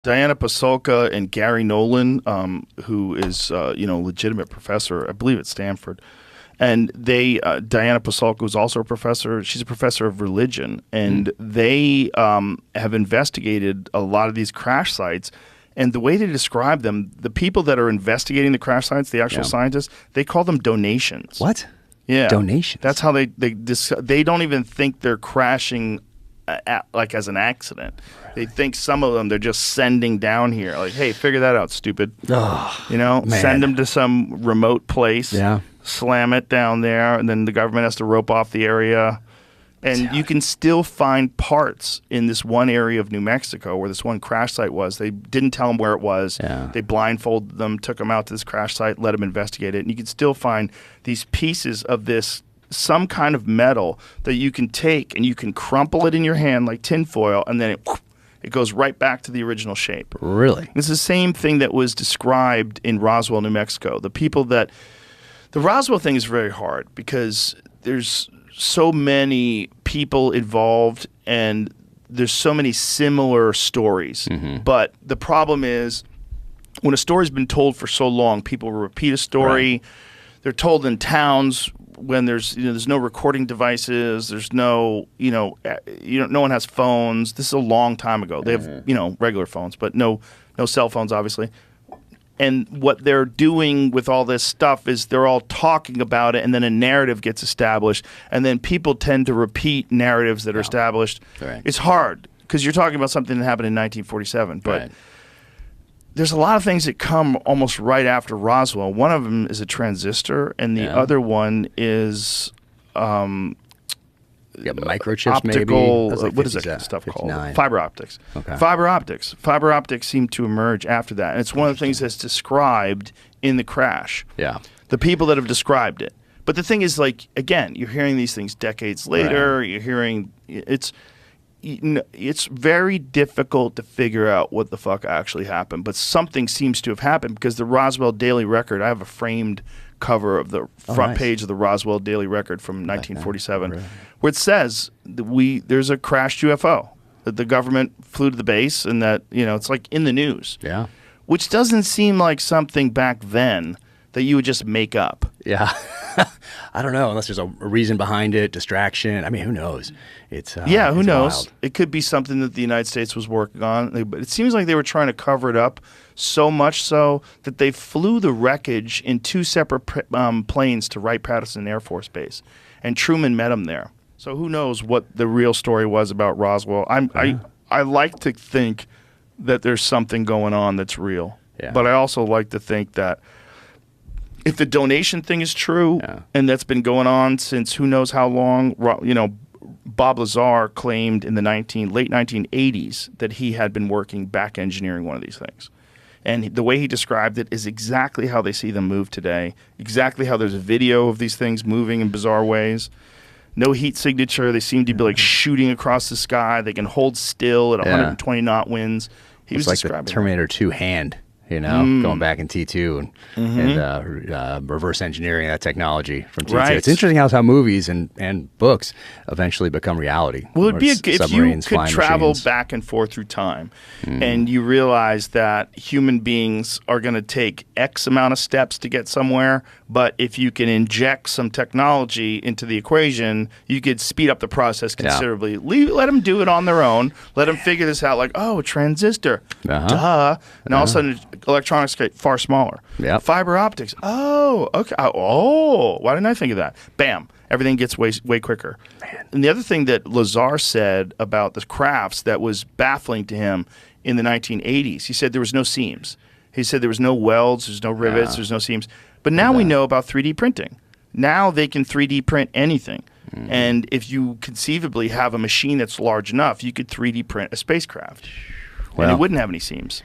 Diana Pasulka and Garry Nolan, who is legitimate professor, I believe at Stanford, and Diana Pasulka was also a professor. She's a professor of religion, and they have investigated a lot of these crash sites. And the way they describe them, the people that are investigating the crash sites, the actual scientists, they call them donations. What? Yeah, donations. That's how they don't even think they're crashing like as an accident. Really? They think some of them they're just sending down here. Like, hey, figure that out, stupid. Oh, send them to some remote place. Yeah. Slam it down there, and then the government has to rope off the area. And you can still find parts in this one area of New Mexico where this one crash site was. They didn't tell them where it was. Yeah. They blindfolded them, took them out to this crash site, let them investigate it. And you can still find these pieces of some kind of metal that you can take and you can crumple it in your hand like tinfoil, and then it goes right back to the original shape. Really? It's the same thing that was described in Roswell, New Mexico. The Roswell thing is very hard because there's so many people involved and there's so many similar stories. Mm-hmm. But the problem is when a story's been told for so long, people repeat a story. Right. They're told in towns when there's no recording devices, there's no one has phones. This is a long time ago. They have regular phones, but no cell phones, obviously. And what they're doing with all this stuff is they're all talking about it, and then a narrative gets established, and then people tend to repeat narratives that are established. Right. It's hard because you're talking about something that happened in 1947, but there's a lot of things that come almost right after Roswell. One of them is a transistor, and the other one is microchips, optical. maybe. Like what is that stuff 59. called? Fiber optics. Okay. Fiber optics seem to emerge after that, and it's one of the things that's described in the crash. Yeah. The people that have described it. But the thing is, like, again, you're hearing these things decades later. Right. You're hearing it's very difficult to figure out what the fuck actually happened, but something seems to have happened because the Roswell Daily Record, I have a framed cover of the front page of the Roswell Daily Record from 1947 where it says that there's a crashed UFO, that the government flew to the base, and that it's like in the news. Yeah. Which doesn't seem like something back then that you would just make up. Yeah. I don't know, unless there's a reason behind it, distraction. I mean, who knows? Who knows? Wild. It could be something that the United States was working on. But it seems like they were trying to cover it up so much so that they flew the wreckage in two separate planes to Wright-Patterson Air Force Base. And Truman met him there. So who knows what the real story was about Roswell. I like to think that there's something going on that's real. Yeah. But I also like to think that if the donation thing is true, and that's been going on since who knows how long, Bob Lazar claimed in the late 1980s that he had been working back engineering one of these things. And the way he described it is exactly how they see them move today, exactly how there's a video of these things moving in bizarre ways. No heat signature. They seem to be like shooting across the sky. They can hold still at 120 knot winds. He was like the Terminator 2 hand. Going back in T2 and reverse engineering that technology from T2. Right. It's interesting how movies and books eventually become reality. Well, it'd be if you could travel back and forth through time and you realize that human beings are going to take X amount of steps to get somewhere, but if you can inject some technology into the equation, you could speed up the process considerably. Let them do it on their own. Let them figure this out like, a transistor. Duh. And all of a sudden, electronics get far smaller. Yep. Fiber optics. Oh, okay. Oh, why didn't I think of that? Bam. Everything gets way quicker. Man. And the other thing that Lazar said about the crafts that was baffling to him in the 1980s, he said there was no seams. He said there was no welds, there's no rivets, there's no seams. But now we know about 3D printing. Now they can 3D print anything. And if you conceivably have a machine that's large enough, you could 3D print a spacecraft. And it wouldn't have any seams.